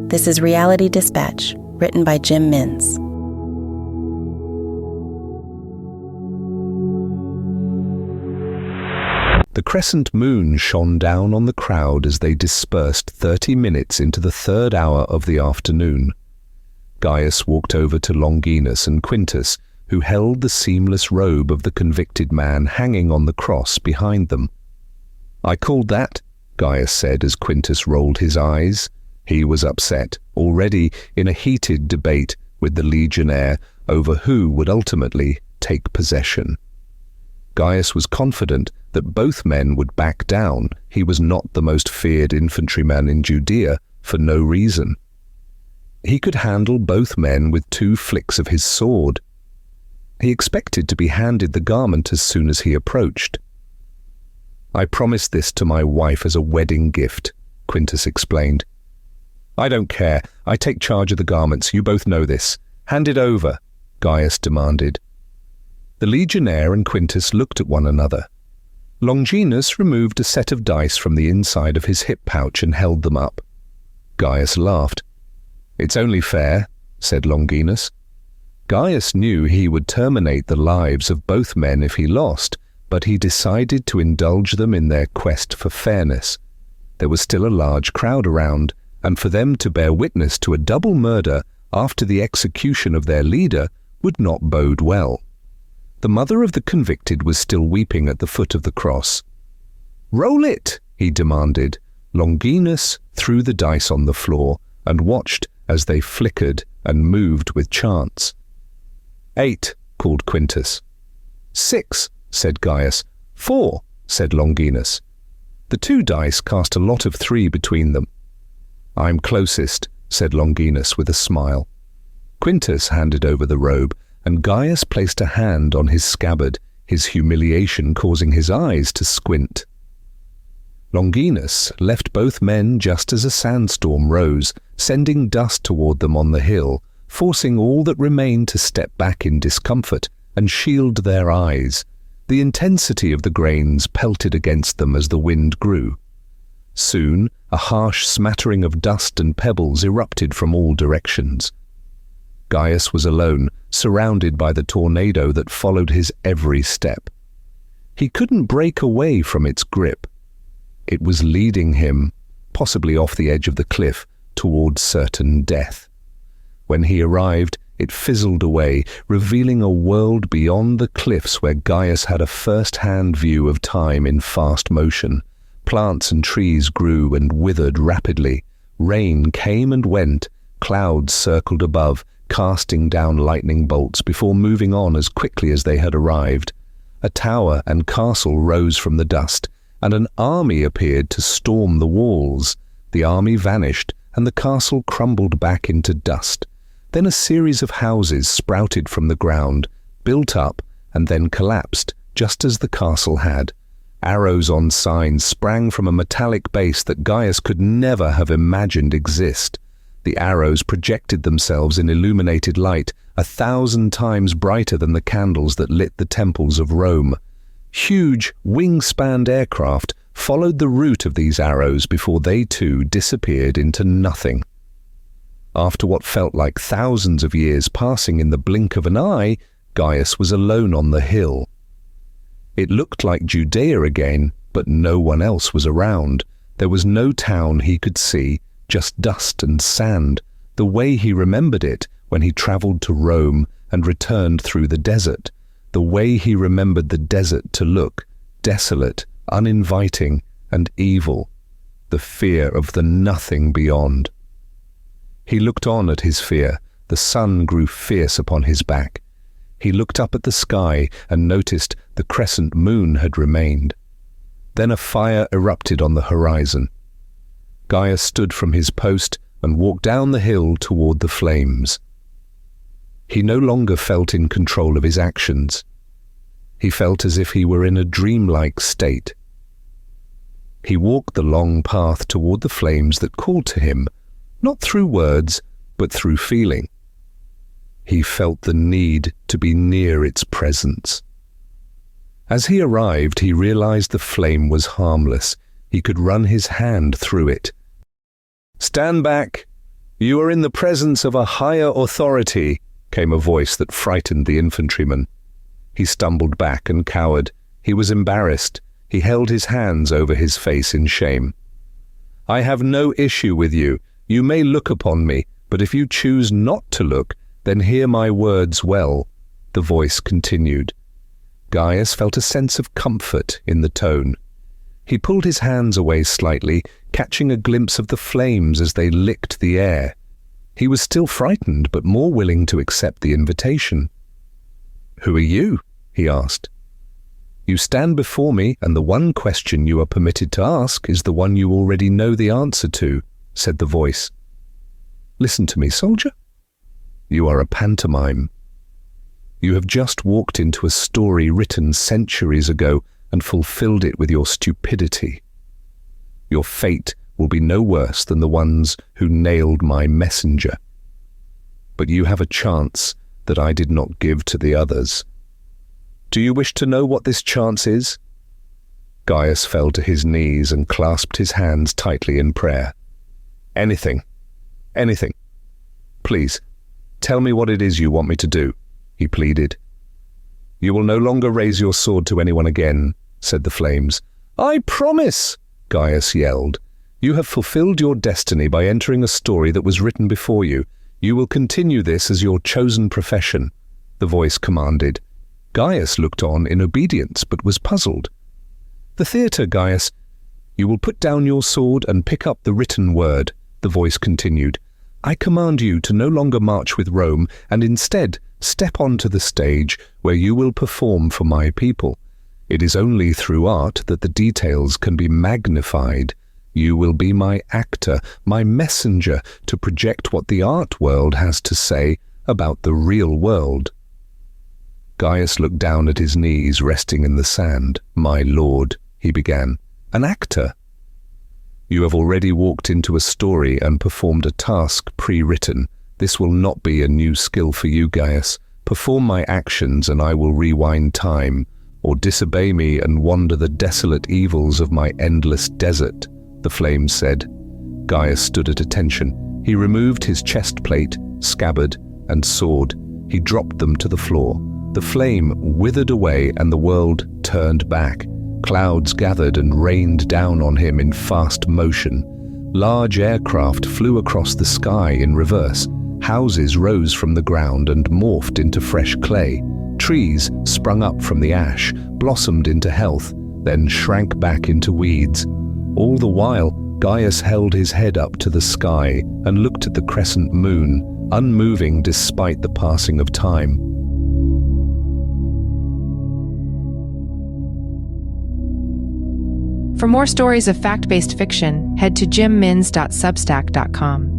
This is Reality Dispatch, written by Jim Mintz. The crescent moon shone down on the crowd as they dispersed 30 minutes into the third hour of the afternoon. Gaius walked over to Longinus and Quintus, who held the seamless robe of the convicted man hanging on the cross behind them. "I called that," Gaius said as Quintus rolled his eyes. He was upset, already in a heated debate with the legionnaire over who would ultimately take possession. Gaius was confident that both men would back down. He was not the most feared infantryman in Judea for no reason. He could handle both men with 2 flicks of his sword. He expected to be handed the garment as soon as he approached. "I promised this to my wife as a wedding gift," Quintus explained. "I don't care. I take charge of the garments. You both know this. Hand it over," Gaius demanded. The legionnaire and Quintus looked at one another. Longinus removed a set of dice from the inside of his hip pouch and held them up. Gaius laughed. "It's only fair," said Longinus. Gaius knew he would terminate the lives of both men if he lost, but he decided to indulge them in their quest for fairness. There was still a large crowd around, and for them to bear witness to a double murder after the execution of their leader would not bode well. The mother of the convicted was still weeping at the foot of the cross. "Roll it," he demanded. Longinus threw the dice on the floor and watched as they flickered and moved with chance. "8, called Quintus. "6, said Gaius. 4, said Longinus. The 2 dice cast a lot of 3 between them. "I'm closest," said Longinus with a smile. Quintus handed over the robe, and Gaius placed a hand on his scabbard, his humiliation causing his eyes to squint. Longinus left both men just as a sandstorm rose, sending dust toward them on the hill, forcing all that remained to step back in discomfort and shield their eyes. The intensity of the grains pelted against them as the wind grew. Soon, a harsh smattering of dust and pebbles erupted from all directions. Gaius was alone, surrounded by the tornado that followed his every step. He couldn't break away from its grip. It was leading him, possibly off the edge of the cliff, toward certain death. When he arrived, it fizzled away, revealing a world beyond the cliffs where Gaius had a first-hand view of time in fast motion. Plants and trees grew and withered rapidly. Rain came and went. Clouds circled above, casting down lightning bolts before moving on as quickly as they had arrived. A tower and castle rose from the dust, and an army appeared to storm the walls. The army vanished, and the castle crumbled back into dust. Then a series of houses sprouted from the ground, built up, and then collapsed, just as the castle had. Arrows on signs sprang from a metallic base that Gaius could never have imagined exist. The arrows projected themselves in illuminated light, 1,000 times brighter than the candles that lit the temples of Rome. Huge, wing-spanned aircraft followed the route of these arrows before they too disappeared into nothing. After what felt like thousands of years passing in the blink of an eye, Gaius was alone on the hill. It looked like Judea again, but no one else was around. There was no town he could see, just dust and sand, the way he remembered it when he traveled to Rome and returned through the desert, the way he remembered the desert to look, desolate, uninviting, and evil, the fear of the nothing beyond. He looked on at his fear. The sun grew fierce upon his back. He looked up at the sky and noticed the crescent moon had remained. Then a fire erupted on the horizon. Gaius stood from his post and walked down the hill toward the flames. He no longer felt in control of his actions. He felt as if he were in a dreamlike state. He walked the long path toward the flames that called to him, not through words, but through feeling. He felt the need to be near its presence. As he arrived, he realized the flame was harmless. He could run his hand through it. "Stand back!" "You are in the presence of a higher authority," came a voice that frightened the infantryman. He stumbled back and cowered. He was embarrassed. He held his hands over his face in shame. "I have no issue with you. You may look upon me, but if you choose not to look, then hear my words well," the voice continued. Gaius felt a sense of comfort in the tone. He pulled his hands away slightly, catching a glimpse of the flames as they licked the air. He was still frightened, but more willing to accept the invitation. "Who are you?" he asked. "You stand before me, and the one question you are permitted to ask is the one you already know the answer to," said the voice. "Listen to me, soldier. You are a pantomime. You have just walked into a story written centuries ago and fulfilled it with your stupidity. Your fate will be no worse than the ones who nailed my messenger. But you have a chance that I did not give to the others. Do you wish to know what this chance is?" Gaius fell to his knees and clasped his hands tightly in prayer. "Anything. Anything. Please, tell me what it is you want me to do," he pleaded. "You will no longer raise your sword to anyone again," said the flames. "I promise!" Gaius yelled. "You have fulfilled your destiny by entering a story that was written before you. You will continue this as your chosen profession," the voice commanded. Gaius looked on in obedience, but was puzzled. "The theatre, Gaius. You will put down your sword and pick up the written word," the voice continued. "I command you to no longer march with Rome, and instead step onto the stage where you will perform for my people. It is only through art that the details can be magnified. You will be my actor, my messenger to project what the art world has to say about the real world." Gaius looked down at his knees resting in the sand. "My lord," he began, "an actor? You have already walked into a story and performed a task pre-written. This will not be a new skill for you, Gaius. Perform my actions and I will rewind time, or disobey me and wander the desolate evils of my endless desert," the flames said. Gaius stood at attention. He removed his chest plate, scabbard, and sword. He dropped them to the floor. The flame withered away and the world turned back. Clouds gathered and rained down on him in fast motion. Large aircraft flew across the sky in reverse. Houses rose from the ground and morphed into fresh clay. Trees sprung up from the ash, blossomed into health, then shrank back into weeds. All the while, Gaius held his head up to the sky and looked at the crescent moon, unmoving despite the passing of time. For more stories of fact-based fiction, head to jimmins.substack.com.